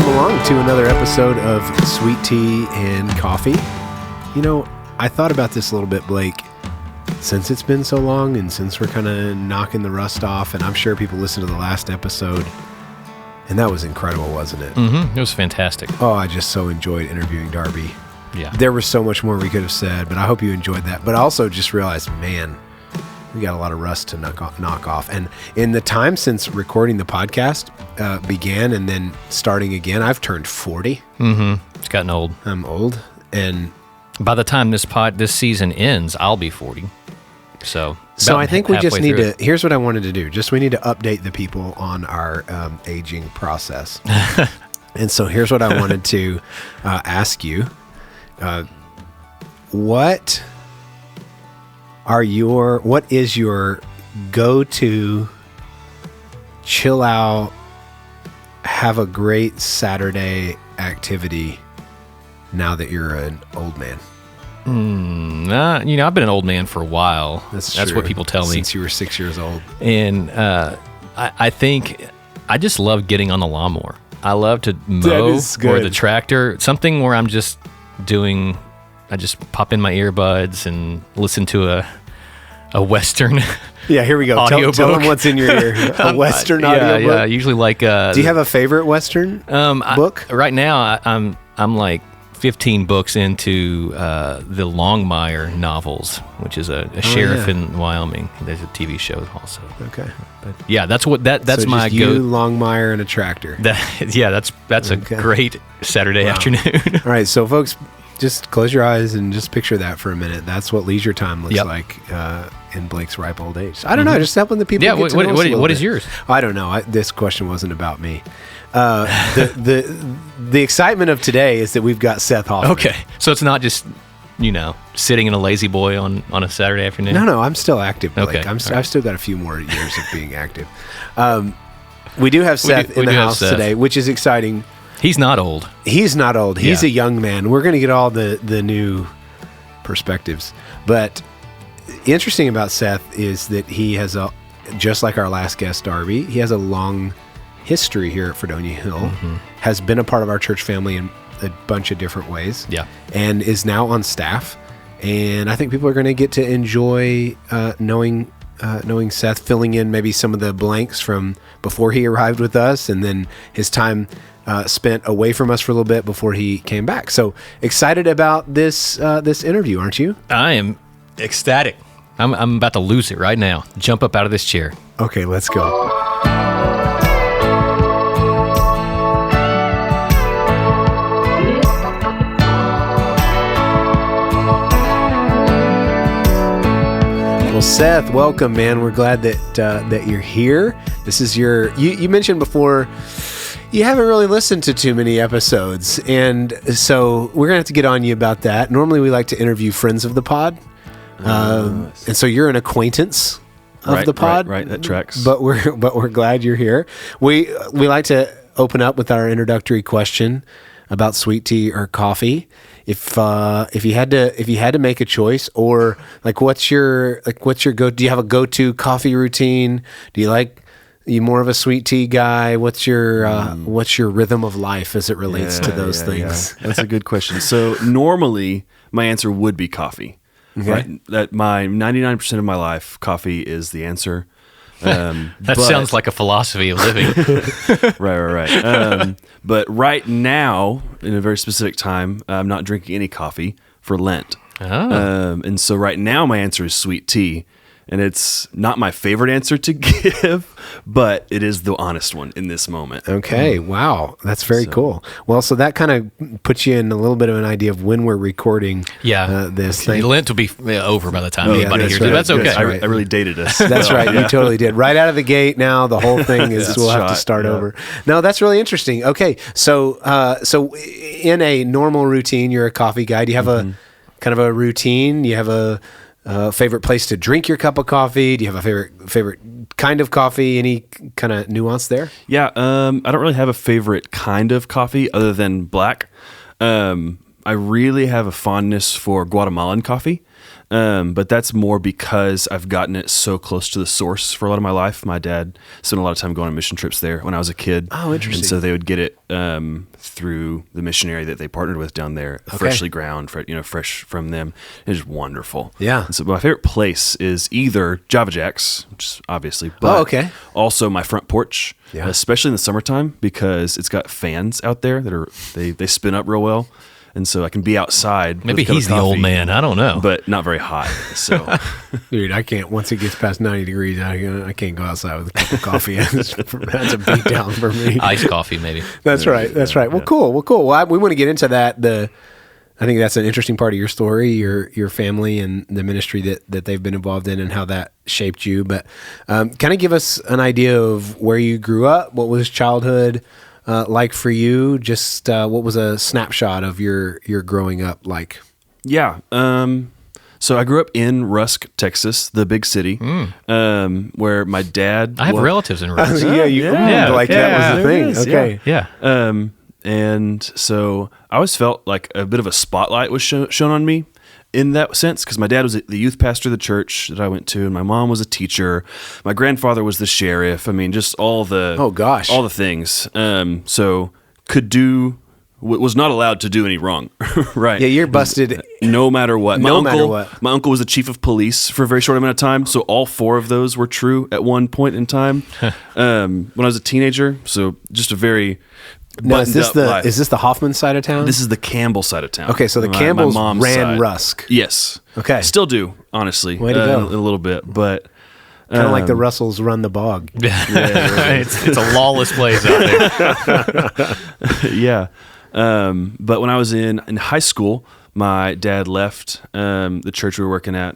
along to another episode of Sweet Tea and Coffee. You know, I thought about this a little bit, Blake. Since it's been so long and since we're kind of knocking the rust off, and I'm sure people listened to the last episode, and that was incredible, wasn't it? Mm-hmm. It was fantastic. Oh, I just so enjoyed interviewing Darby. Yeah. There was so much more we could have said, but I hope you enjoyed that. But I also just realized, man, we got a lot of rust to knock off. And in the time since recording the podcast began and then starting again, I've turned 40. Mm-hmm. It's gotten old. I'm old. And by the time this season ends, I'll be 40. So I think we just need to, here's what I wanted to do. We need to update the people on our aging process. And so here's what I wanted to ask you. What is your go-to chill out, have a great Saturday activity now that you're an old man? I've been an old man for a while. That's what people tell me. Since you were 6 years old. And I think I just love getting on the lawnmower. I love to mow or the tractor. Something where I just pop in my earbuds and listen to a Western. Yeah, here we go. Tell them what's in your ear. A Western audiobook? Yeah, usually like... Do you have a favorite Western book? Right now, I'm like 15 books into the Longmire novels, which is a sheriff in Wyoming. There's a TV show also. Okay, but yeah, that's my just you, Longmire, and a tractor. That's a great Saturday afternoon. All right, so folks, just close your eyes and just picture that for a minute. That's what leisure time looks like in Blake's ripe old age. I don't know, just helping the people. Yeah, get to know us a little what bit. is yours? I don't know. This question wasn't about me. The excitement of today is that we've got Seth Hoffman. Okay, so it's not just sitting in a lazy boy on a Saturday afternoon. No, I'm still active, Blake. Okay, I've still got a few more years of being active. We do have Seth in the house today, which is exciting. He's not old. He's a young man. We're going to get all the new perspectives. But interesting about Seth is that he has just like our last guest, Darby, he has a long history here at Fredonia Hill, has been a part of our church family in a bunch of different ways, and is now on staff. And I think people are going to get to enjoy knowing Seth, filling in maybe some of the blanks from before he arrived with us, and then his time spent away from us for a little bit before he came back. So excited about this interview, aren't you? I am ecstatic. I'm about to lose it right now. Jump up out of this chair. Okay, let's go. Well, Seth, welcome, man. We're glad that you're here. This is you mentioned before you haven't really listened to too many episodes, and so we're going to have to get on you about that. Normally, we like to interview friends of the pod, and so you're an acquaintance of the pod. Right, that tracks. But we're glad you're here. We like to open up with our introductory question about sweet tea or coffee. If you had to make a choice, or what's your go? Do you have a go-to coffee routine? Do you more of a sweet tea guy? What's your rhythm of life as it relates to those things? Yeah. That's a good question. So normally my answer would be coffee. Okay. Right? That my 99% of my life, coffee is the answer. That sounds like a philosophy of living. Right. But right now, in a very specific time, I'm not drinking any coffee for Lent. Oh. And so right now my answer is sweet tea. And it's not my favorite answer to give, but it is the honest one in this moment. Okay, wow. That's very cool. Well, so that kind of puts you in a little bit of an idea of when we're recording this thing. Lent will be over by the time anybody hears it. That's okay. I really dated us. That's right. You totally did. Right out of the gate now, the whole thing is we'll have to start over. No, that's really interesting. Okay, so in a normal routine, you're a coffee guy. Do you have a kind of a routine? Do you have a favorite place to drink your cup of coffee? Do you have a favorite kind of coffee? Any kind of nuance there? Yeah, I don't really have a favorite kind of coffee other than black. I really have a fondness for Guatemalan coffee. But that's more because I've gotten it so close to the source for a lot of my life. My dad spent a lot of time going on mission trips there when I was a kid. Oh, interesting. And so they would get it through the missionary that they partnered with down there, freshly ground, fresh from them. It's just wonderful. Yeah. And so my favorite place is either Java Jack's, which is obviously, but also my front porch, especially in the summertime because it's got fans out there that they spin up real well. And so I can be outside. Maybe he's the old man. I don't know. But not very hot. So, dude, I can't. Once it gets past 90 degrees, I can't go outside with a cup of coffee. That's a beat down for me. Iced coffee, maybe. That's right. That's right. Well, cool. Well, we want to get into that. I think that's an interesting part of your story, your family and the ministry that they've been involved in and how that shaped you. But kind of give us an idea of where you grew up. What was childhood like for you? Just what was a snapshot of your growing up like? Yeah. So I grew up in Rusk, Texas, the big city, where my dad... I have relatives in Rusk. That was the thing. Okay. Yeah. And so I always felt like a bit of a spotlight was shown on me in that sense, because my dad was the youth pastor of the church that I went to, and my mom was a teacher. My grandfather was the sheriff. I mean, just all the all the things. So was not allowed to do any wrong, right? Yeah, you're busted no matter what. No matter what. My uncle was the chief of police for a very short amount of time, so all four of those were true at one point in time. When I was a teenager, so just a very... Now, is this the Hoffman side of town? This is the Campbell side of town. Okay, so the Campbells ran side. Rusk. Yes. Okay. Still do, honestly. Way to go. A little bit, but... Kind of like the Russells run the bog. It's a lawless place out there. Yeah. But when I was in high school, my dad left the church we were working at,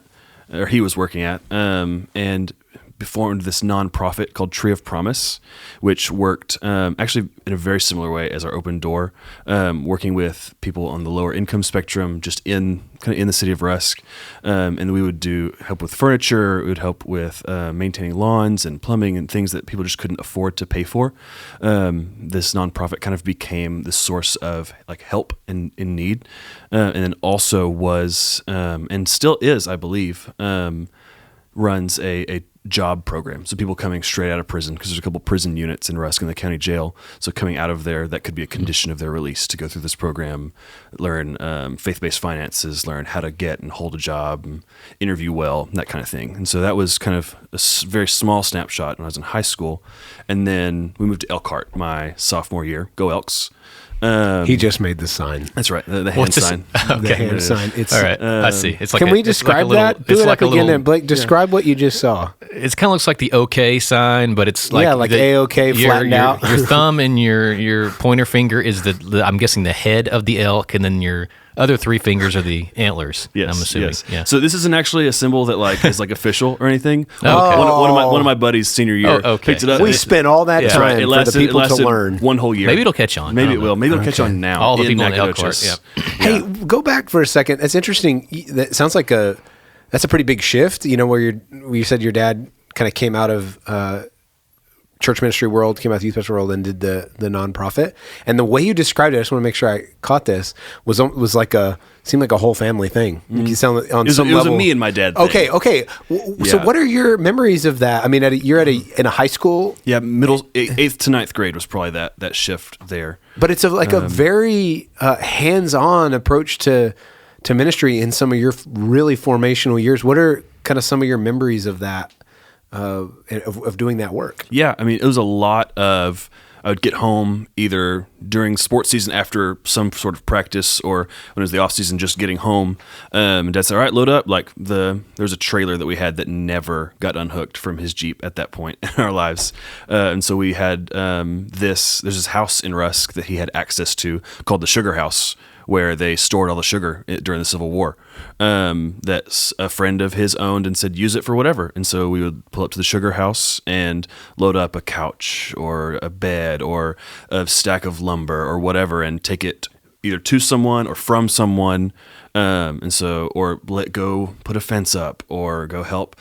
or he was working at, and formed this nonprofit called Tree of Promise, which worked actually in a very similar way as our Open Door, working with people on the lower income spectrum, just in the city of Rusk, and we would help with furniture. We would help with maintaining lawns and plumbing and things that people just couldn't afford to pay for. This nonprofit kind of became the source of like help in need, and then also was and still is, I believe, runs a job program. So people coming straight out of prison, because there's a couple prison units in Rusk in the county jail. So coming out of there, that could be a condition of their release to go through this program, learn faith-based finances, learn how to get and hold a job, and interview well, that kind of thing. And so that was kind of a very small snapshot when I was in high school. And then we moved to Elkhart my sophomore year. Go Elks. He just made the sign. That's right, the hand sign. Okay. The hand sign. It's, all right, I see. It's like can we describe that? Do it up again, and Blake. Describe what you just saw. It kind of looks like the OK sign, but it's like A-OK flattened out. Your thumb and your pointer finger is I'm guessing the head of the elk, and then your other three fingers are the antlers. Yes, I'm assuming. Yes. Yeah. So this isn't actually a symbol that is official or anything. Oh, okay. One of my buddies senior year picked it up. We spent all that time for the people to learn. One whole year. Maybe it'll catch on. Maybe it will. Maybe it'll catch on now. All the people in Elkhart. Yeah. Hey, go back for a second. That's interesting. That sounds like that's a pretty big shift. You know, where you said your dad kind of came out of church ministry world, came out of the youth ministry world, and did the nonprofit. And the way you described it, I just want to make sure I caught this, was like seemed like a whole family thing. Mm-hmm. You sound on some level. It was a me and my dad thing. Okay. So what are your memories of that? I mean, you're in a high school. Yeah, 8th to 9th grade was probably that shift there. But it's a very hands-on approach to ministry in some of your really formational years. What are kind of some of your memories of that? Of doing that work? Yeah, I mean, it was a lot of, I would get home either during sports season after some sort of practice, or when it was the off season, just getting home. And Dad said, all right, load up. Like there's a trailer that we had that never got unhooked from his Jeep at that point in our lives. And so we had there's this house in Rusk that he had access to called the Sugar House, where they stored all the sugar during the Civil War. That's a friend of his owned and said, use it for whatever. And so we would pull up to the Sugar House and load up a couch or a bed or a stack of lumber or whatever, and take it either to someone or from someone. Or go put a fence up, or go help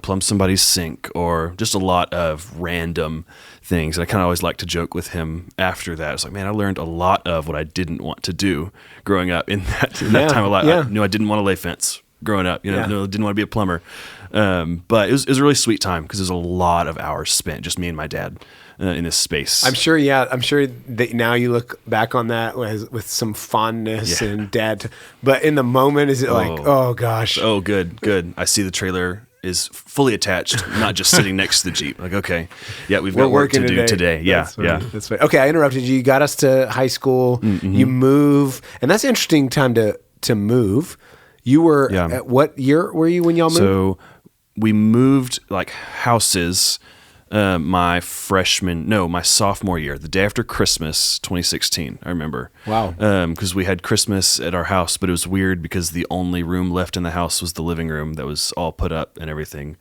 plumb somebody's sink, or just a lot of random things. And I kind of always like to joke with him after that. It's like, man, I learned a lot of what I didn't want to do growing up in that time of life. I knew I didn't want to lay fence growing up, I didn't want to be a plumber. But it was a really sweet time because there's a lot of hours spent, just me and my dad in this space. I'm sure that now you look back on that with some fondness and dad. But in the moment, is it like, oh gosh. Oh, good. I see the trailer is fully attached, not just sitting next to the Jeep. Like, okay, we've got work to do today. That's right. Okay, I interrupted you. You got us to high school. Mm-hmm. You move, and that's an interesting time to move. You were at what year were you when y'all moved? So we moved like houses my sophomore year, the day after Christmas, 2016. I remember. Wow. Because we had Christmas at our house, but it was weird because the only room left in the house was the living room that was all put up and everything.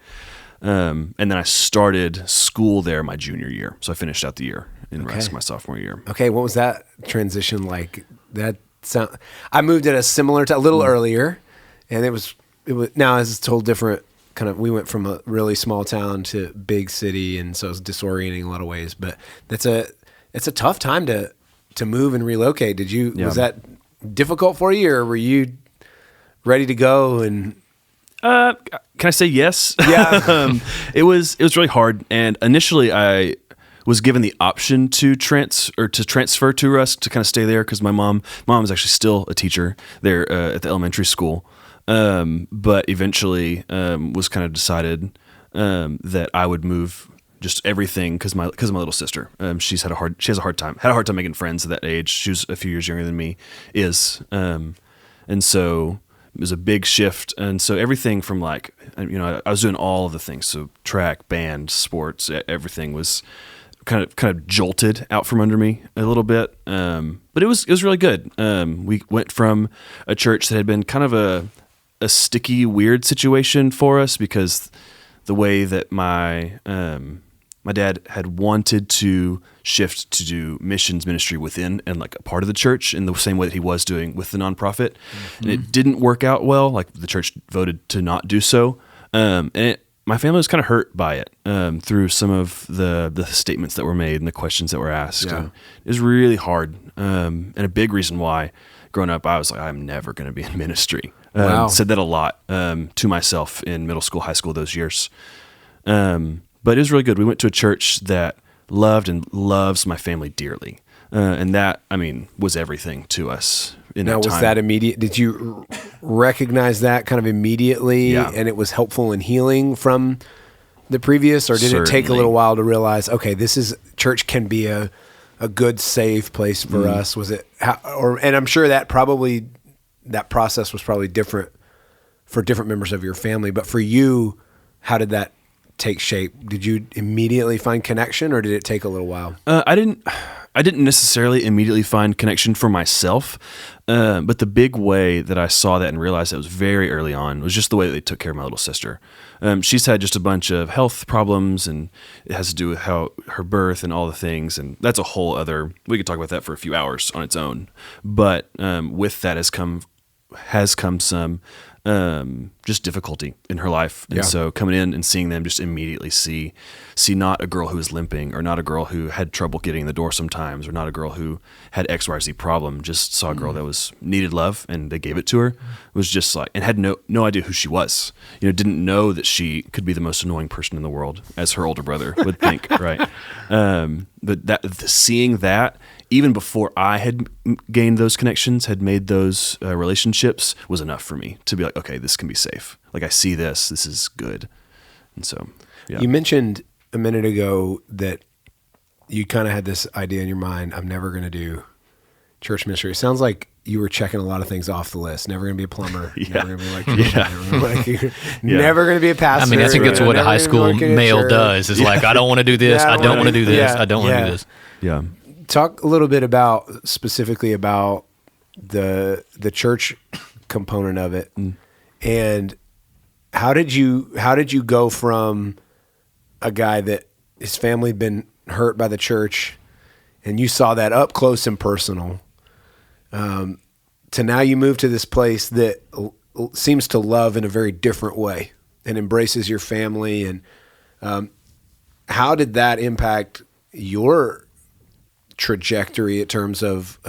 And then I started school there my junior year, so I finished out the year in rest my sophomore year. Okay, what was that transition like? I moved at a similar time, a little earlier, and it was now it's a total different. We went from a really small town to big city, and so it's disorienting in a lot of ways. But it's a tough time to move and relocate. Was that difficult for you, or were you ready to go? And can I say yes? Yeah. It was really hard, and initially I was given the option to transfer to us to kind of stay there because my mom is actually still a teacher there at the elementary school. But eventually, was kind of decided, that I would move just everything because my little sister, she had a hard time making friends at that age. She was a few years younger than me and so it was a big shift. And so everything from I was doing all of the things. So track, band, sports, everything was kind of jolted out from under me a little bit. But it was really good. We went from a church that had been kind of a sticky, weird situation for us because the way that my dad had wanted to shift to do missions ministry within and like a part of the church in the same way that he was doing with the nonprofit. Mm-hmm. And it didn't work out well. Like the church voted to not do so. My family was kind of hurt by it through some of the statements that were made and the questions that were asked. Yeah. And it was really hard. And a big reason why growing up, I was like, I'm never going to be in ministry. Wow. Said that a lot to myself in middle school, high school, those years. But it was really good. We went to a church that loved and loves my family dearly. And that, was everything to us in that time. Now, was that immediate? Did you recognize that kind of immediately and it was helpful in healing from the previous? Or did it take a little while to realize, okay, church can be a good, safe place for us? Was it, and I'm sure that process was probably different for different members of your family, but for you, how did that take shape? Did you immediately find connection, or did it take a little while? I didn't necessarily immediately find connection for myself, but the big way that I saw that and realized that was very early on was just the way that they took care of my little sister. She's had just a bunch of health problems, and it has to do with how her birth and all the things, and that's a whole other, we could talk about that for a few hours on its own. But with that has come some just difficulty in her life. And so coming in and seeing them just immediately see not a girl who was limping, or not a girl who had trouble getting in the door sometimes, or not a girl who had XYZ problem, just saw a girl that needed love and they gave it to her. It was just like, and had no idea who she was. Didn't know that she could be the most annoying person in the world, as her older brother would think, right? But seeing that, even before I had gained those connections, had made those relationships, was enough for me to be like, okay, this can be safe. Like, I see this is good. And so, You mentioned a minute ago that you kind of had this idea in your mind, I'm never going to do church ministry. It sounds like you were checking a lot of things off the list. Never going to be a plumber. Never going to be never going to be a pastor. I think that's what a high school male does. Is like, I don't want to do this. I don't want to do this. I don't want to do this. Yeah. Talk a little bit specifically about the church component of it, and how did you go from a guy that his family had been hurt by the church, and you saw that up close and personal, to now you move to this place that seems to love in a very different way and embraces your family, and how did that impact your trajectory in terms of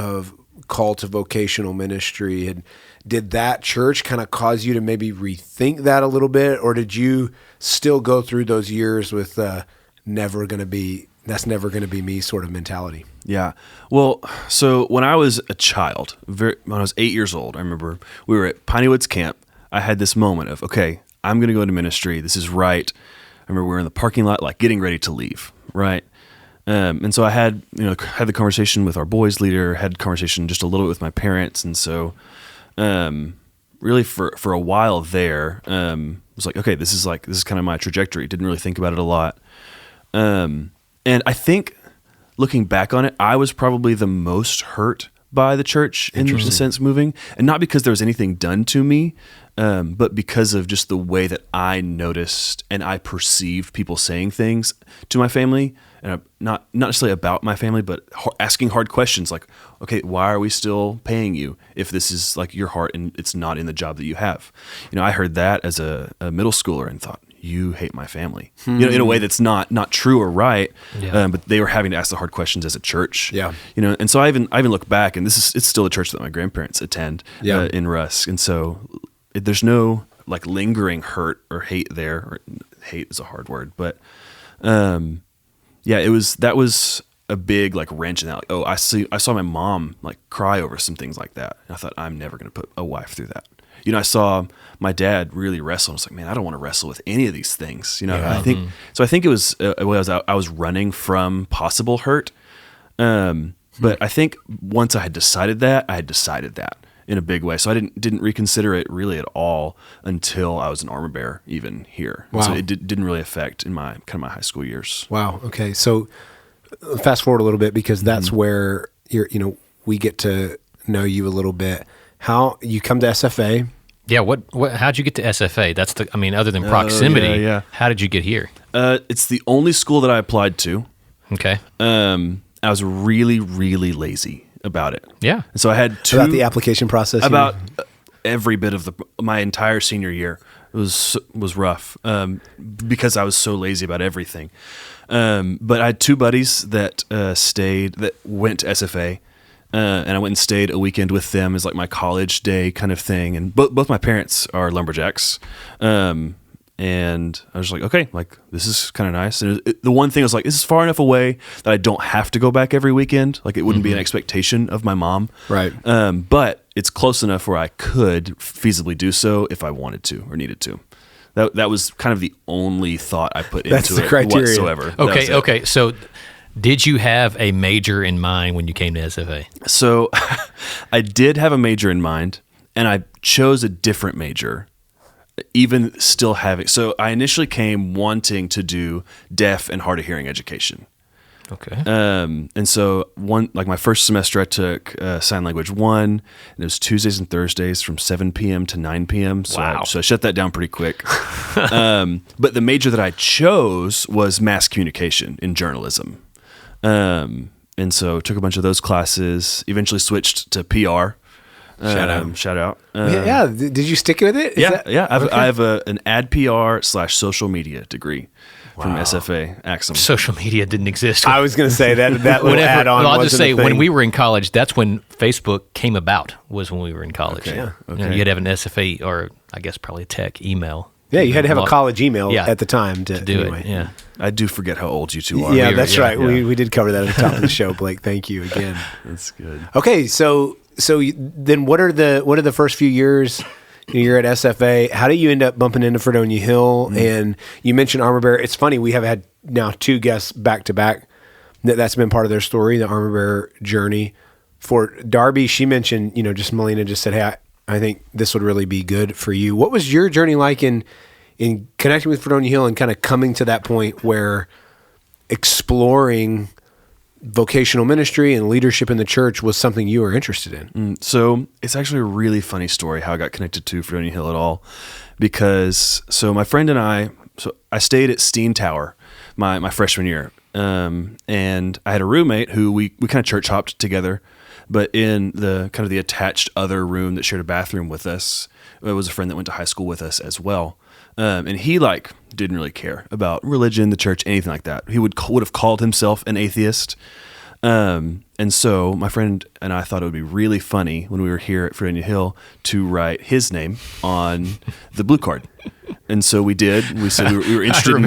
call to vocational ministry, and did that church kind of cause you to maybe rethink that a little bit, or did you still go through those years with that's never going to be me sort of mentality? Yeah. Well, so when I was a child, when I was 8 years old, I remember we were at Piney Woods Camp. I had this moment of, okay, I'm going to go into ministry. This is right. I remember we were in the parking lot, like getting ready to leave, right? And so I had the conversation with our boys leader, had conversation just a little bit with my parents. And so really for a while there, was like, okay, this is kind of my trajectory. Didn't really think about it a lot. And I think looking back on it, I was probably the most hurt by the church in the sense moving, and not because there was anything done to me, but because of just the way that I noticed and I perceived people saying things to my family, and not necessarily about my family, but asking hard questions like, okay, why are we still paying you if this is like your heart and it's not in the job that you have? I heard that as a middle schooler and thought, you hate my family, in a way that's not true or right. Yeah. But they were having to ask the hard questions as a church. Yeah. And so I even look back, and it's still a church that my grandparents attend in Rusk. And so there's no like lingering hurt or hate there, or hate is a hard word, but, that was a big like wrench in that. Like, oh, I saw my mom like cry over some things like that. And I thought, I'm never going to put a wife through that. I saw my dad really wrestle. I was like, man, I don't want to wrestle with any of these things. I think it was I was running from possible hurt. But I think once I had decided that, in a big way. So I didn't reconsider it really at all until I was an armor bearer, even here. Wow. So it didn't really affect in my kind of my high school years. Wow. Okay. So fast forward a little bit, because that's where we get to know you a little bit. How you come to SFA? Yeah. How'd you get to SFA? That's other than proximity, how did you get here? It's the only school that I applied to. Okay. I was really, really lazy about it. Yeah. And so I had about the application process. About every bit of my entire senior year was rough because I was so lazy about everything. But I had two buddies that went to SFA. And I went and stayed a weekend with them as like my college day kind of thing. And both my parents are lumberjacks. And I was like, okay, like this is kind of nice. And the one thing I was like, this is far enough away that I don't have to go back every weekend. Like it wouldn't be an expectation of my mom. Right. But it's close enough where I could feasibly do so if I wanted to or needed to. That was kind of the only thought I put into it criteria. Whatsoever. Okay. So did you have a major in mind when you came to SFA? So I did have a major in mind, and I chose a different major, even still having. So I initially came wanting to do deaf and hard of hearing education. Okay. And so my first semester I took sign language 1, and it was Tuesdays and Thursdays from 7 p.m. to 9 p.m. So wow. I shut that down pretty quick. But the major that I chose was mass communication in journalism. And so took a bunch of those classes, eventually switched to PR. Shout out. Yeah. Did you stick with it? I have an ad PR/social media degree from SFA Axum. Social media didn't exist. I was going to say that little add-on. I'll just say when we were in college, that's when Facebook came about. Was when we were in college. Okay. Yeah. Okay. You had to have an SFA or I guess probably tech email. Yeah, you had to have a college email at the time to do it. Yeah. I do forget how old you two are. Yeah, that's right. Yeah. We did cover that at the top of the show, Blake. Thank you again. That's good. Okay, so then what are the first few years you're at SFA? How do you end up bumping into Fredonia Hill? Mm-hmm. And you mentioned armor bearer. It's funny, we have had now two guests back to back that's been part of their story, the armor bearer journey. For Darby, she mentioned, just Melina just said, hey, I think this would really be good for you. What was your journey like in connecting with Fredonia Hill and kind of coming to that point where exploring vocational ministry and leadership in the church was something you were interested in? So it's actually a really funny story how I got connected to Fredonia Hill at all, because my friend and I stayed at Steen Tower my freshman year, and I had a roommate who we kind of church hopped together. But in the kind of the attached other room that shared a bathroom with us, it was a friend that went to high school with us as well. And he didn't really care about religion, the church, anything like that. He would have called himself an atheist. And so my friend and I thought it would be really funny when we were here at Fredonia Hill to write his name on the blue card. And so we did. We said we were interested in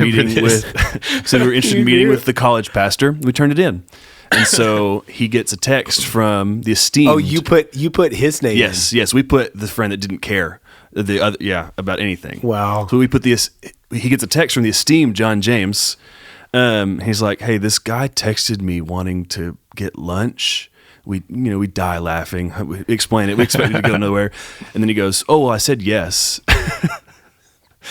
meeting with the college pastor. We turned it in. And so he gets a text from the esteemed. Oh, you put his name. Yes, in. yes. We put the friend that didn't care about anything. Wow. So we put he gets a text from the esteemed John James. He's like, "Hey, this guy texted me wanting to get lunch." We die laughing. We explain it. We expected to go nowhere, and then he goes, "Oh, well, I said yes."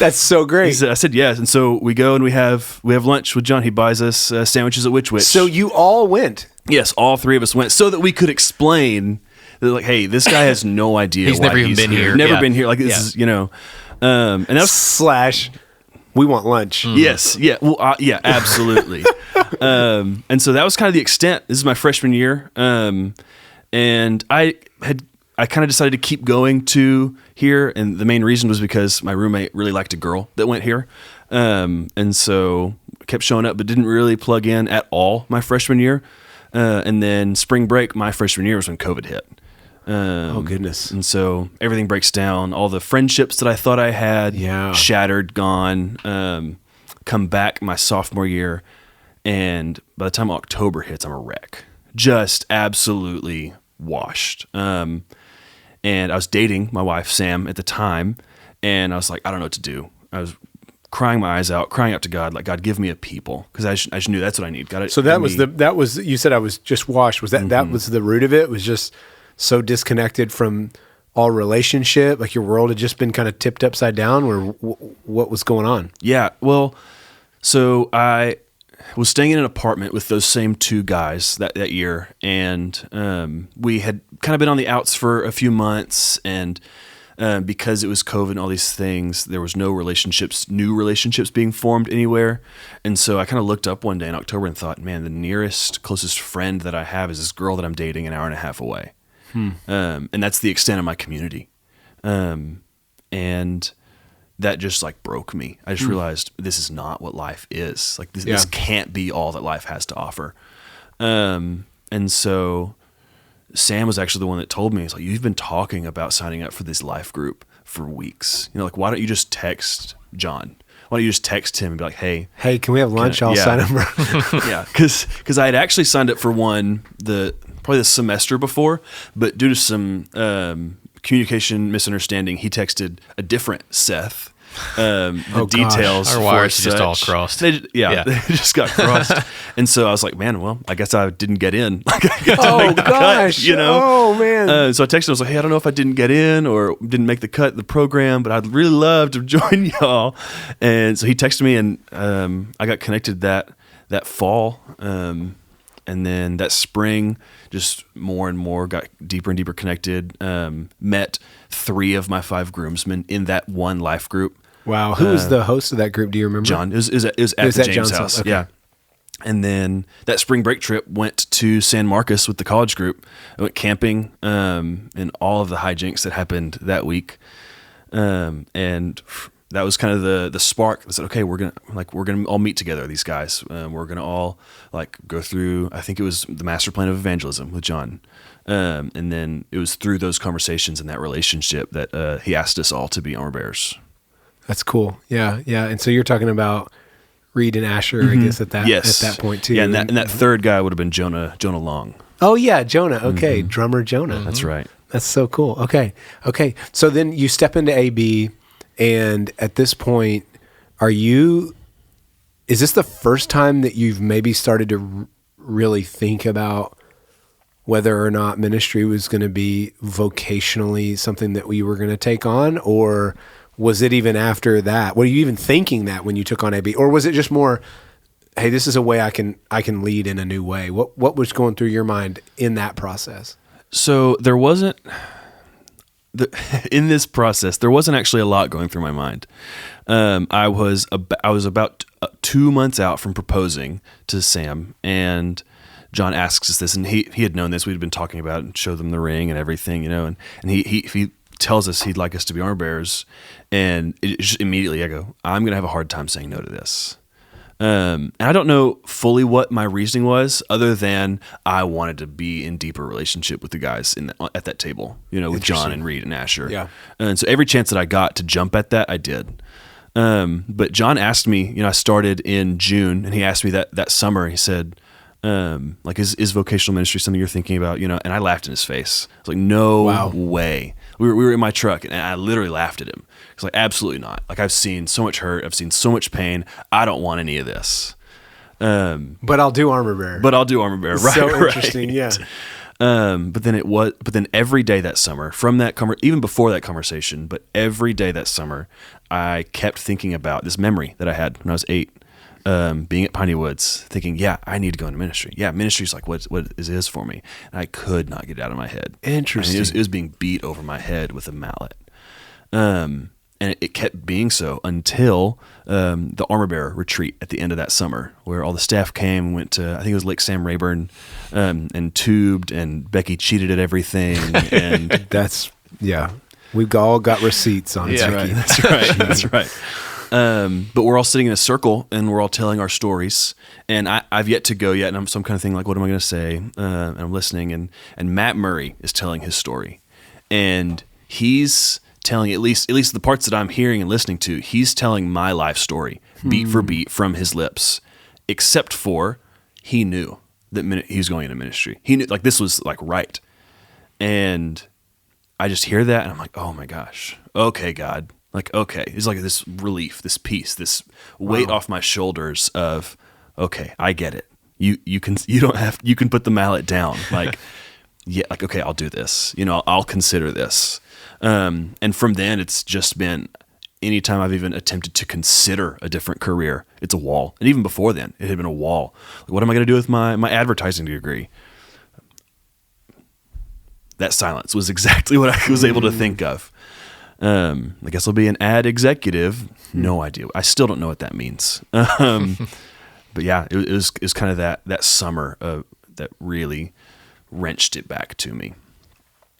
That's so great. I said yes, and so we go and we have lunch with John. He buys us sandwiches at Which. So you all went? Yes, all three of us went, so that we could explain that, like, hey, this guy has no idea. He's never even been here. Never been here. Like, this is, and that's / we want lunch. Yes, yeah, well, yeah, absolutely. And so that was kind of the extent. This is my freshman year, and I kind of decided to keep going to here, and the main reason was because my roommate really liked a girl that went here, and so I kept showing up, but didn't really plug in at all my freshman year. And then spring break, my freshman year, was when COVID hit. Oh, goodness. And so everything breaks down. All the friendships that I thought I had, shattered, gone, come back my sophomore year. And by the time October hits, I'm a wreck. Just absolutely washed. And I was dating my wife, Sam, at the time. And I was like, I don't know what to do. I was crying my eyes out, crying out to God, like, God, give me a people, because I just knew that's what I need. God, so that was you said I was just washed. Was that that was the root of it? Was just so disconnected from all relationship, like your world had just been kind of tipped upside down, or what was going on? Yeah, well, so I was staying in an apartment with those same two guys that year, and we had kind of been on the outs for a few months, and because it was COVID and all these things, there was no new relationships being formed anywhere. And so I kind of looked up one day in October and thought, man, the closest friend that I have is this girl that I'm dating an hour and a half away. And that's the extent of my community. And that just broke me. I just realized this is not what life is. Like this can't be all that life has to offer. And so Sam was actually the one that told me, he's like, you've been talking about signing up for this life group for weeks. Why don't you just text John? Why don't you just text him and be like, hey, can we have lunch? I'll sign up. Yeah. Cause I had actually signed up for one, probably the semester before, but due to some, communication misunderstanding, he texted a different Seth. The details. Our wires just all crossed. They just got crossed. And so I was like, man, well, I guess I didn't get in. Gosh. Oh man. So I texted him, I was like, hey, I don't know if I didn't get in or didn't make the cut in the program, but I'd really love to join y'all. And so he texted me, and I got connected that fall. And then that spring, just more and more got deeper and deeper connected. Met 3 of my 5 groomsmen in that one life group. Wow. Who was the host of that group? Do you remember? John. It was at the James house. Okay. Yeah. And then that spring break trip went to San Marcos with the college group. I went camping, and all of the hijinks that happened that week. And that was kind of the spark. I said, okay, we're gonna all meet together, these guys. We're gonna all go through, I think it was the master plan of evangelism with John. And then it was through those conversations and that relationship that he asked us all to be armor bearers. That's cool. Yeah. Yeah. And so you're talking about Reed and Asher, I guess, at that point too. Yeah. And that third guy would have been Jonah Long. Oh yeah. Jonah. Okay. Drummer Jonah. That's right. That's so cool. Okay. So then you step into AB, and at this point, is this the first time that you've maybe started to really think about whether or not ministry was going to be vocationally something that we were going to take on, or was it even after that? Were you even thinking that when you took on AB, or was it just more, hey, this is a way I can lead in a new way? What was going through your mind in that process? So there wasn't, in this process, there wasn't actually a lot going through my mind. I was about 2 months out from proposing to Sam, and John asks us this, and he had known this. We'd been talking about it and showed them the ring and everything, and he tells us he'd like us to be armor bearers, and it just immediately I go, I'm going to have a hard time saying no to this. And I don't know fully what my reasoning was, other than I wanted to be in deeper relationship with the guys at that table, with John and Reed and Asher. Yeah. And so every chance that I got to jump at that, I did. But John asked me, I started in June, and he asked me that summer, he said, is vocational ministry something you're thinking about? And I laughed in his face. I was like, no way. We were in my truck, and I literally laughed at him. It's like, absolutely not. Like, I've seen so much hurt. I've seen so much pain. I don't want any of this. But I'll do armor bearer. Right. So interesting. Yeah. But then every day that summer, from that even before that conversation, but every day that summer, I kept thinking about this memory that I had when I was 8, being at Piney Woods, thinking, yeah, I need to go into ministry. Yeah, ministry's like what it is for me. And I could not get it out of my head. Interesting. It was being beat over my head with a mallet. And it kept being so until the armor bearer retreat at the end of that summer, where all the staff came and went to, I think it was Lake Sam Rayburn, and tubed, and Becky cheated at everything. And that's, yeah, we've all got receipts on Becky. That's right. But we're all sitting in a circle, and we're all telling our stories. And I've yet to go yet, and I'm some kind of thing like, what am I going to say? And I'm listening, and Matt Murray is telling his story, and he's telling at least the parts that I'm hearing and listening to. He's telling my life story, beat for beat, from his lips, except for he knew that he was going into ministry. He knew, like, this was like right, and I just hear that, and I'm like, oh my gosh, okay, God. Like, okay, it's like this relief, this peace, this weight off my shoulders of, okay, I get it. You can put the mallet down. Like, yeah, like, okay, I'll do this. I'll consider this. And from then, it's just been, anytime I've even attempted to consider a different career, it's a wall. And even before then, it had been a wall. Like, what am I going to do with my advertising degree? That silence was exactly what I was able to think of. I guess I'll be an ad executive. No idea. I still don't know what that means. But yeah, it was kind of that summer that really wrenched it back to me.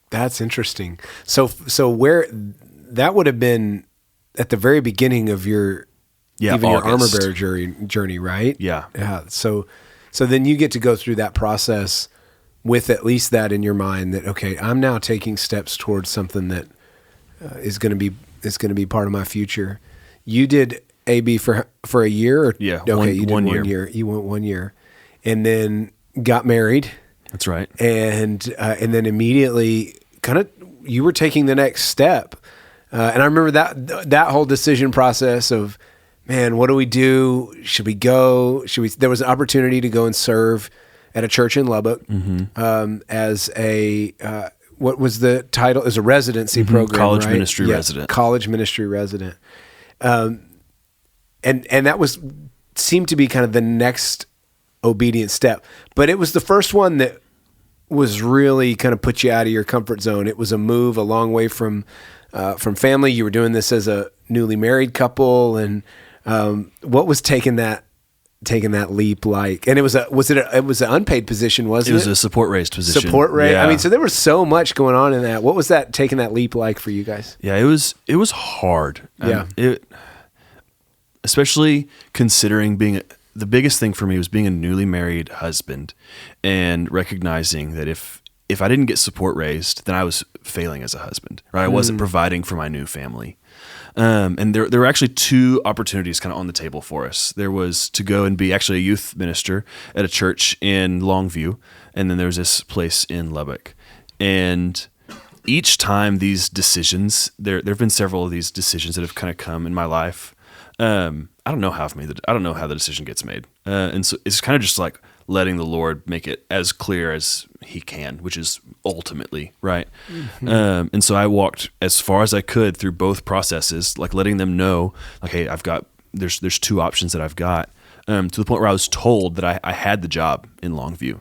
That's interesting. So where that would have been at the very beginning of your your armor bearer journey, right? Yeah. Yeah. So then you get to go through that process with at least that in your mind that, okay, I'm now taking steps towards something that is going to be part of my future. You did AB for a year, or yeah, okay, you did 1 year. You went 1 year, and then got married. That's right. And then immediately, kind of, you were taking the next step. And I remember that whole decision process of, man, what do we do? Should we go? There was an opportunity to go and serve at a church in Lubbock, as a what was the title? As a residency program, college right? ministry resident. College ministry resident. And that seemed to be kind of the next obedient step, but it was the first one that was really kind of put you out of your comfort zone. It was a move a long way from family. You were doing this as a newly married couple, and what was taking that leap like? And it was an unpaid position, wasn't it? It was a support raised position. Support raised. Yeah. I mean, so there was so much going on in that. What was that taking that leap like for you guys? Yeah, it was hard. Yeah. Especially considering the biggest thing for me was being a newly married husband, and recognizing that if I didn't get support raised, then I was failing as a husband, right? I wasn't providing for my new family. And there were actually 2 opportunities kind of on the table for us. There was to go and be actually a youth minister at a church in Longview, and then there was this place in Lubbock. And each time these decisions, there have been several of these decisions that have kind of come in my life. I don't know how the decision gets made. And so it's kind of just like letting the Lord make it as clear as he can, which is ultimately right. Mm-hmm. And so I walked as far as I could through both processes, like letting them know, like, hey, there's 2 options that I've got, to the point where I was told that I had the job in Longview.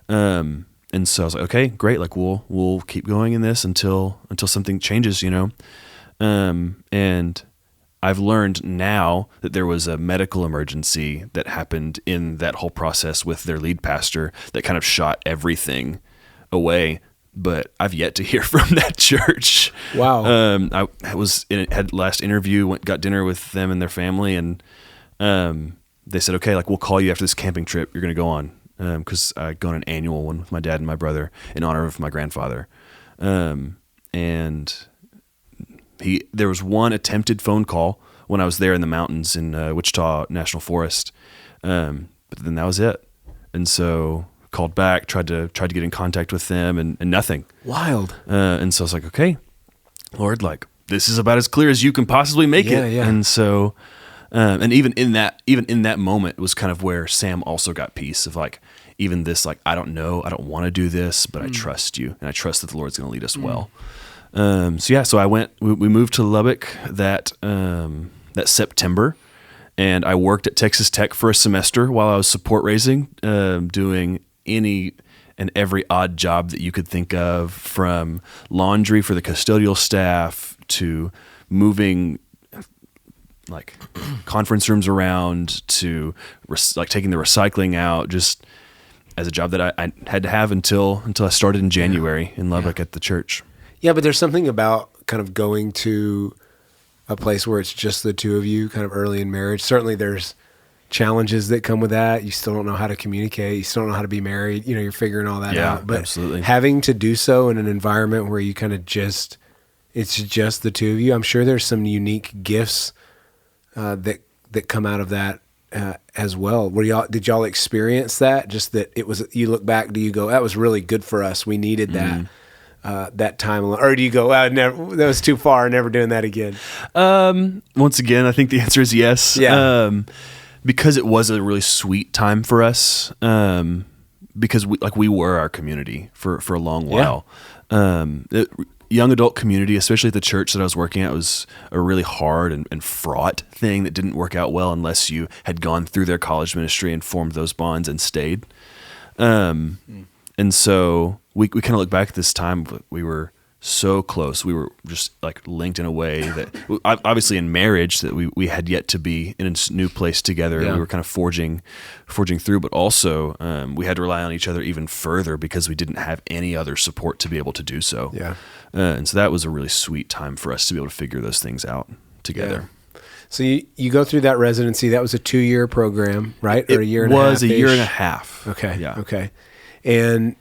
And so I was like, okay, great. Like we'll keep going in this until something changes, And I've learned now that there was a medical emergency that happened in that whole process with their lead pastor that kind of shot everything away. But I've yet to hear from that church. Wow. I had last interview, got dinner with them and their family, and they said, okay, like we'll call you after this camping trip you're going to go on. Because I go on an annual one with my dad and my brother in honor of my grandfather. And there was one attempted phone call when I was there in the mountains in Wichita National Forest. But then that was it. And so called back, tried to get in contact with them and nothing. Wild. And so I was like, okay, Lord, like this is about as clear as you can possibly make it. Yeah. And so, and even in that moment, it was kind of where Sam also got peace of like, even this, like, I don't know, I don't want to do this, but I trust you, and I trust that the Lord's going to lead us well. So we moved to Lubbock that September, and I worked at Texas Tech for a semester while I was support raising, doing any and every odd job that you could think of, from laundry for the custodial staff to moving like conference rooms around to like taking the recycling out, just as a job that I had to have until I started in January in Lubbock at the church. Yeah, but there's something about kind of going to a place where it's just the two of you kind of early in marriage. Certainly there's challenges that come with that. You still don't know how to communicate. You still don't know how to be married. You're figuring all that out. But absolutely. Having to do so in an environment where you kind of it's just the two of you, I'm sure there's some unique gifts that come out of that as well. Did y'all experience that? Just that it was, you look back, do you go, that was really good for us, we needed that that time, or do you go, that was too far, never doing that again? Once again, I think the answer is yes. Because it was a really sweet time for us, because we were our community for a long while. Young adult community, especially at the church that I was working at, was a really hard and fraught thing that didn't work out well unless you had gone through their college ministry and formed those bonds and stayed. And so we kind of look back at this time, but we were so close. We were just like linked in a way that obviously in marriage that we had yet to be in a new place together. We were kind of forging through, but also we had to rely on each other even further because we didn't have any other support to be able to do so. And so that was a really sweet time for us to be able to figure those things out together. So you go through that residency. That was a 2-year program, right? Or a year and a half? It was a year and a half. Okay. Yeah. Okay. And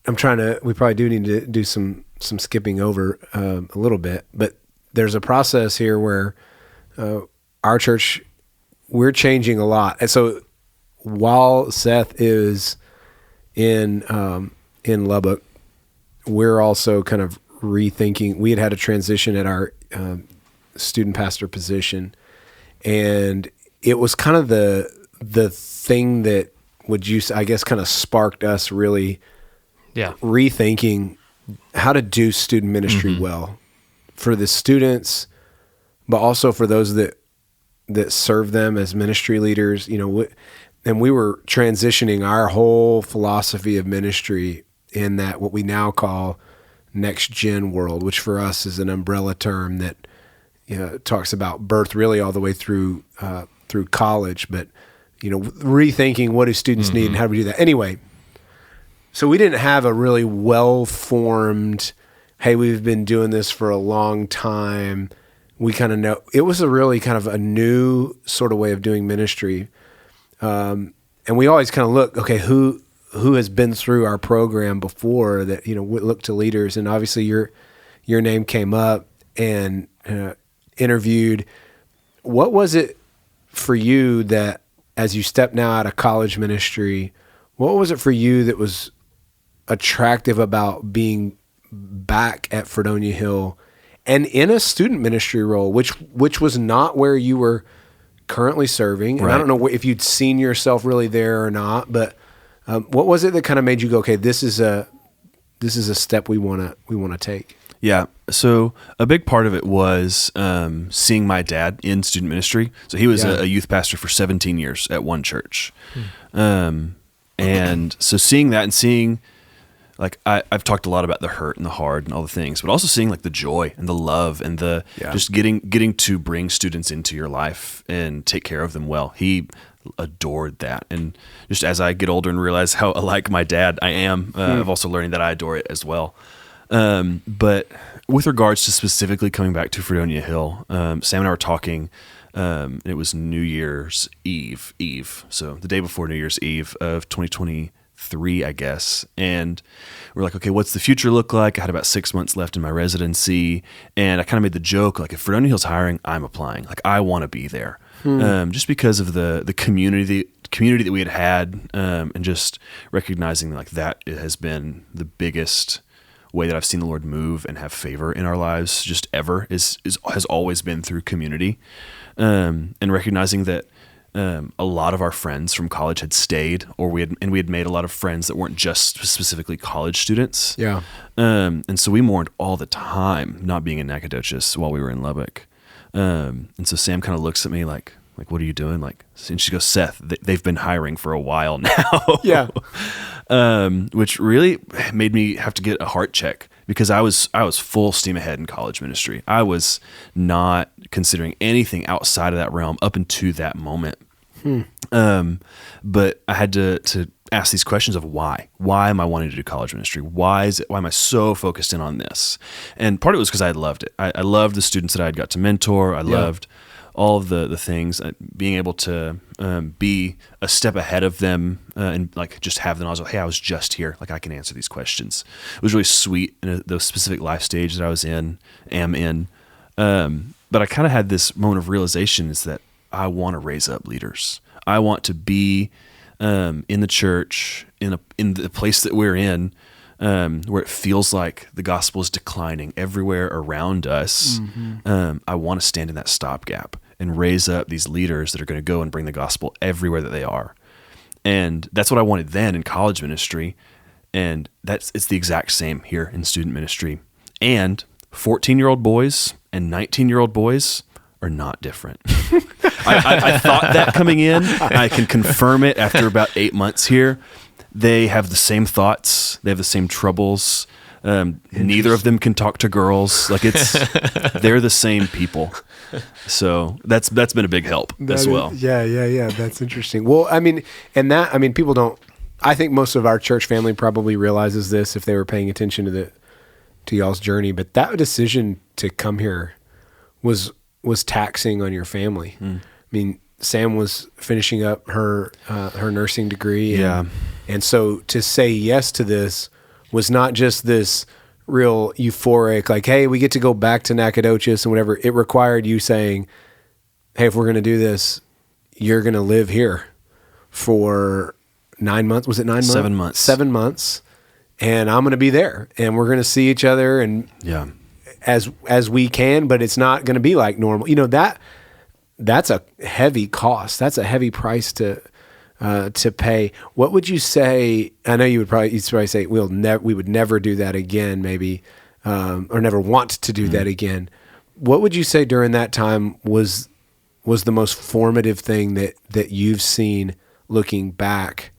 we probably do need to do some skipping over a little bit, but there's a process here where our church, we're changing a lot. And so while Seth is in Lubbock, we're also kind of rethinking. We had a transition at our student pastor position, and it was kind of the thing that I guess kind of sparked us really rethinking how to do student ministry well for the students, but also for those that serve them as ministry leaders, and we were transitioning our whole philosophy of ministry in that what we now call next gen world, which for us is an umbrella term that talks about birth really all the way through college, but rethinking what do students need and how do we do that. Anyway, so we didn't have a really well-formed, hey, we've been doing this for a long time. We kind of know. It was a really kind of a new sort of way of doing ministry. And we always kind of look, okay, who has been through our program before that, we look to leaders. And obviously your name came up and interviewed. What was it for you that as you step now out of college ministry, what was it for you that was attractive about being back at Fredonia Hill and in a student ministry role, which was not where you were currently serving? And I don't know if you'd seen yourself really there or not, but what was it that kind of made you go, okay, this is a step we want to take? Yeah. So a big part of it was seeing my dad in student ministry. So he was a youth pastor for 17 years at one church. And so seeing that and seeing like I've talked a lot about the hurt and the hard and all the things, but also seeing like the joy and the love and the just getting to bring students into your life and take care of them well. He adored that. And just as I get older and realize how alike my dad I am, I'm also learning that I adore it as well. But with regards to specifically coming back to Fredonia Hill, Sam and I were talking. It was New Year's Eve, so the day before New Year's Eve of 2023, I guess. And we're like, okay, what's the future look like? I had about 6 months left in my residency, and I kind of made the joke, like, if Fredonia Hill's hiring, I'm applying. Like, I want to be there, just because of the community that we had, and just recognizing like that it has been the biggest way that I've seen the Lord move and have favor in our lives just ever has always been through community. And recognizing that a lot of our friends from college had stayed, or we had made a lot of friends that weren't just specifically college students. Yeah. And so we mourned all the time not being in Nacogdoches while we were in Lubbock. And so Sam kind of looks at me like, what are you doing? Like, and she goes, Seth, they've been hiring for a while now. Yeah. Which really made me have to get a heart check, because I was full steam ahead in college ministry. I was not considering anything outside of that realm up until that moment. But I had to ask these questions of why. Why am I wanting to do college ministry? Why am I so focused in on this? And part of it was because I loved it. I loved the students that I had got to mentor. I loved all of the things, being able to be a step ahead of them, and like just have them. I was like, hey, I was just here. Like, I can answer these questions. It was really sweet in the specific life stage that I am in. But I kind of had this moment of realization is that I want to raise up leaders. I want to be in the church, in the place that we're in, where it feels like the gospel is declining everywhere around us. I want to stand in that stopgap and raise up these leaders that are going to go and bring the gospel everywhere that they are. And that's what I wanted then in college ministry. And it's the exact same here in student ministry. And 14-year-old boys and 19-year-old boys are not different. I thought that coming in. I can confirm it after about 8 months here. They have the same thoughts. They have the same troubles. Neither of them can talk to girls. Like, they're the same people. So that's been a big help as well. Yeah. That's interesting. Well, people don't. I think most of our church family probably realizes this if they were paying attention to y'all's journey. But that decision to come here was taxing on your family. I mean, Sam was finishing up her nursing degree. And so to say yes to this was not just this real euphoric, like, hey, we get to go back to Nacogdoches and whatever. It required you saying, hey, if we're going to do this, you're going to live here for 9 months. Was it 9 months? 7 months. 7 months. And I'm going to be there, and we're going to see each other and as we can, but it's not going to be like normal. You know, that's a heavy cost. That's a heavy price to pay. What would you say? I know you'd probably say we would never do that again, maybe, or never want to do that again. What would you say during that time was the most formative thing that you've seen looking back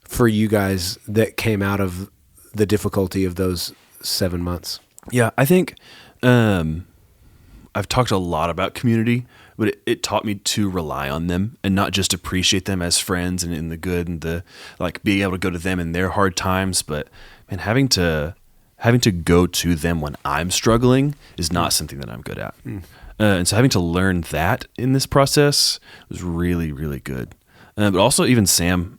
for you guys that came out of the difficulty of those 7 months? Yeah, I think I've talked a lot about community, but it taught me to rely on them and not just appreciate them as friends and in the good and the, like, being able to go to them in their hard times, but having to go to them when I'm struggling is not something that I'm good at. And so having to learn that in this process was really, really good. But also even Sam,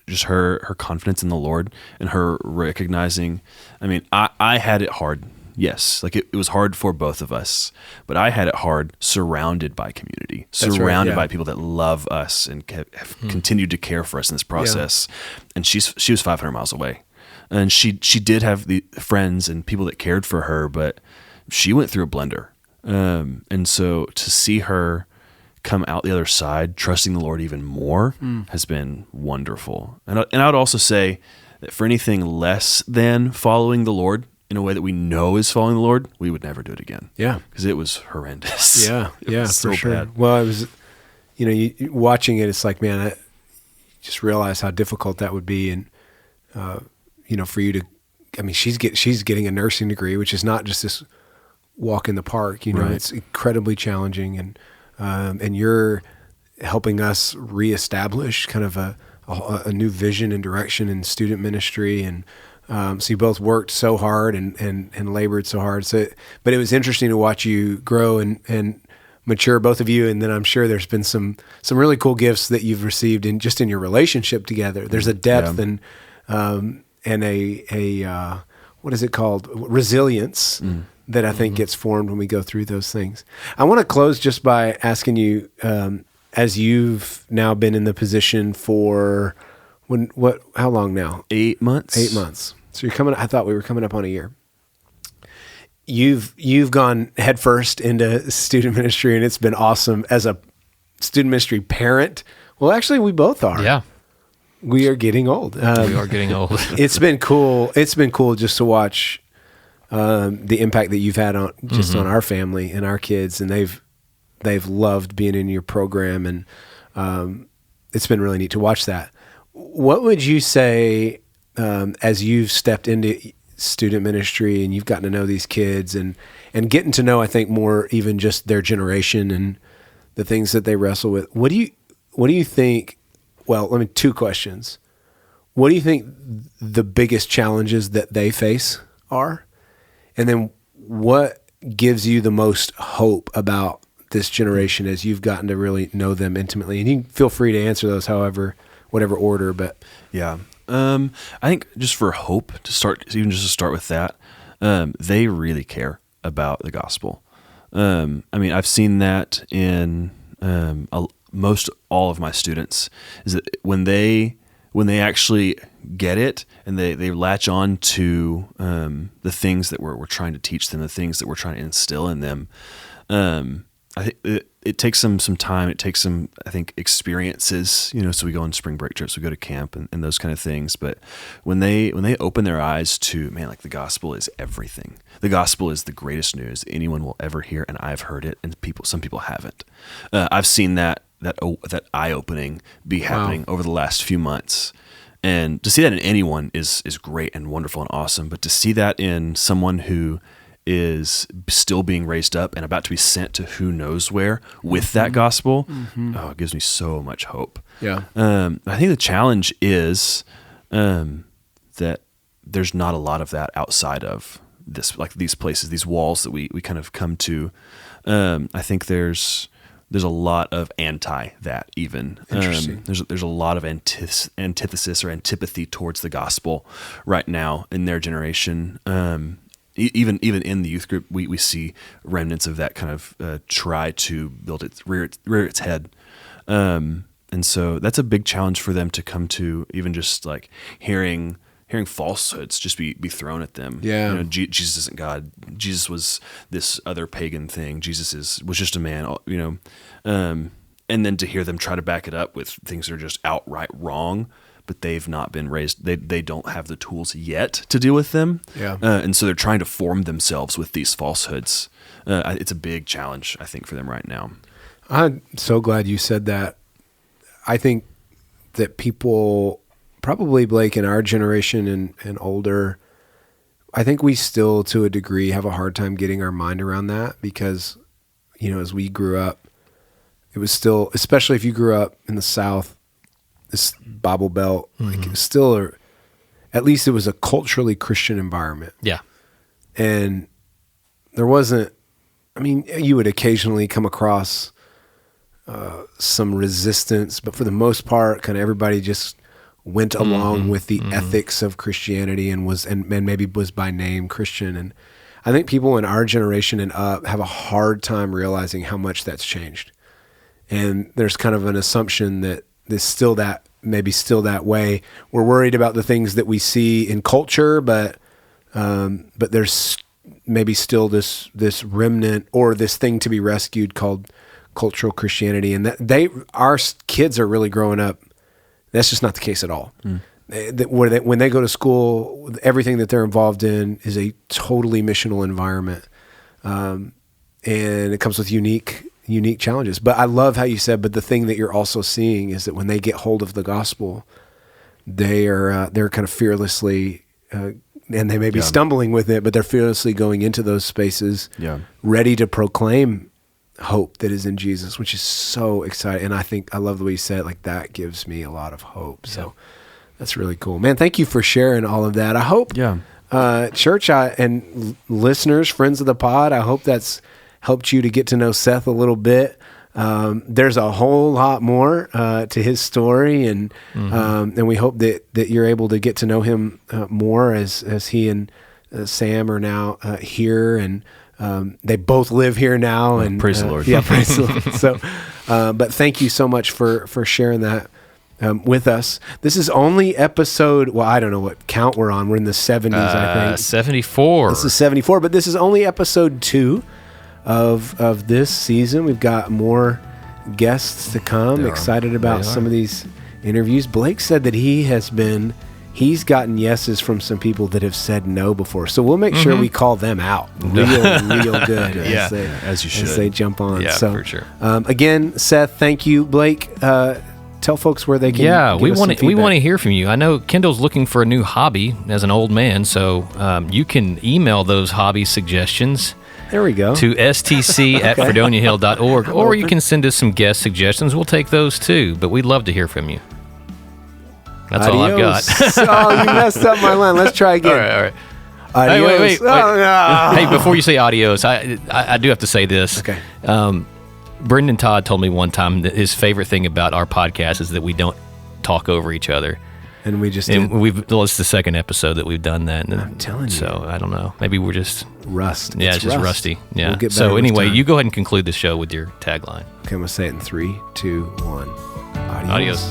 just her confidence in the Lord and her recognizing, I had it hard. Yes, like it was hard for both of us, but I had it hard surrounded by community, surrounded by people that love us and have continued to care for us in this process. And she was 500 miles away, and she did have the friends and people that cared for her, but she went through a blender. And so to see her come out the other side, trusting the Lord even more, has been wonderful. And I would also say that for anything less than following the Lord in a way that we know is following the Lord, we would never do it again. Yeah. Because it was horrendous. Yeah, so for sure. Bad. Well, it was, you watching it, it's like, man, I just realized how difficult that would be. And, for you I mean, she's getting a nursing degree, which is not just this walk in the park. You know, Right. it's incredibly challenging, and you're helping us reestablish kind of a new vision and direction in student ministry. And so you both worked so hard and labored so hard. But it was interesting to watch you grow and mature, both of you. And then I'm sure there's been some really cool gifts that you've received in your relationship together. There's a depth and a what is it called? Resilience that I think gets formed when we go through those things. I want to close just by asking you, as you've now been in the position for how long now? 8 months. 8 months. So I thought we were coming up on a year. You've gone headfirst into student ministry, and it's been awesome as a student ministry parent. Well, actually, we both are. Yeah. We are getting old. We are getting old. It's been cool. It's been cool just to watch the impact that you've had on our family and our kids, and they've loved being in your program, and it's been really neat to watch that. What would you say as you've stepped into student ministry and you've gotten to know these kids and getting to know, I think, more even just their generation and the things that they wrestle with? What do you think? Well, let me, 2 questions. What do you think the biggest challenges that they face are? And then what gives you the most hope about this generation as you've gotten to really know them intimately? And you can feel free to answer those whatever order, but Yeah. I think just for hope to start with that, they really care about the gospel. I mean, I've seen that in most all of my students, is that when they actually get it and they latch on to the things that we're trying to teach them, the things that we're trying to instill in them, I think it takes some time. It takes some, I think, experiences. You know, so we go on spring break trips, we go to camp, and those kind of things. But when they open their eyes to, man, like the gospel is everything. The gospel is the greatest news anyone will ever hear, and I've heard it, and some people haven't. I've seen that eye opening be happening over the last few months. And to see that in anyone is great and wonderful and awesome. But to see that in someone who is still being raised up and about to be sent to who knows where with that gospel, it gives me so much hope. yeah. I think the challenge is that there's not a lot of that outside of this, like these places, these walls that we kind of come to. I think there's a lot of anti that even. Interesting. There's a lot of antithesis or antipathy towards the gospel right now in their generation. Even in the youth group, we see remnants of that kind of try to rear its head, and so that's a big challenge for them to come to. Even just like hearing falsehoods just be thrown at them. Yeah, you know, Jesus isn't God. Jesus was this other pagan thing. Jesus was just a man. You know, and then to hear them try to back it up with things that are just outright wrong. But they've not been raised. They don't have the tools yet to deal with them. Yeah. And so they're trying to form themselves with these falsehoods. It's a big challenge, I think, for them right now. I'm so glad you said that. I think that people, probably Blake in our generation and older, I think we still, to a degree, have a hard time getting our mind around that because, you know, as we grew up, it was still, especially if you grew up in the South, this Bible Belt, like it was still at least it was a culturally Christian environment. Yeah. And there wasn't, I mean, you would occasionally come across some resistance, but for the most part, kind of everybody just went along with the ethics of Christianity and maybe was by name Christian. And I think people in our generation and up have a hard time realizing how much that's changed. And there's kind of an assumption that there's still that way. We're worried about the things that we see in culture, but there's maybe still this remnant or this thing to be rescued called cultural Christianity, and our kids are really growing up. That's just not the case at all. When they go to school, everything that they're involved in is a totally missional environment, and it comes with unique challenges. But I love how you said, but the thing that you're also seeing is that when they get hold of the gospel, they're kind of fearlessly and they may be stumbling with it, but they're fearlessly going into those spaces, ready to proclaim hope that is in Jesus, which is so exciting. And I love the way you said it, like that gives me a lot of hope. So that's really cool, man. Thank you for sharing all of that. I hope, church and listeners, friends of the pod, I hope that's helped you to get to know Seth a little bit. There's a whole lot more to his story, and we hope that you're able to get to know him more as he and Sam are now here, and they both live here now. And praise the Lord. Yeah, praise the Lord. So, but thank you so much for sharing that with us. This is only episode, well, I don't know what count we're on. We're in the 70s, I think. 74. This is 74, but this is only episode 2 of this season. We've got more guests to come. Excited about some of these interviews. Blake said that he's gotten yeses from some people that have said no before. So we'll make sure we call them out real good as you should, as they jump on. Yeah, so, for sure. Again, Seth, thank you. Blake, tell folks where they can. Yeah, give we us want some we feedback. want to hear from you. I know Kendall's looking for a new hobby as an old man, so you can email those hobby suggestions. There we go. To stc@fredoniahill.org, or you can send us some guest suggestions. We'll take those too, but we'd love to hear from you. That's all I've got. Oh, you messed up my line. Let's try again. All right. Adios. Hey, wait. Oh, no. Hey, before you say adios, I do have to say this. Okay. Brendan Todd told me one time that his favorite thing about our podcast is that we don't talk over each other. And we just it's the second episode that we've done that. I'm telling you. So I don't know. Maybe we're just rust. Yeah, it's just rust. rusty. Yeah. We'll get better So with anyway, time. you go ahead and conclude the show with your tagline. Okay, I'm gonna say it in 3, 2, 1. Adios.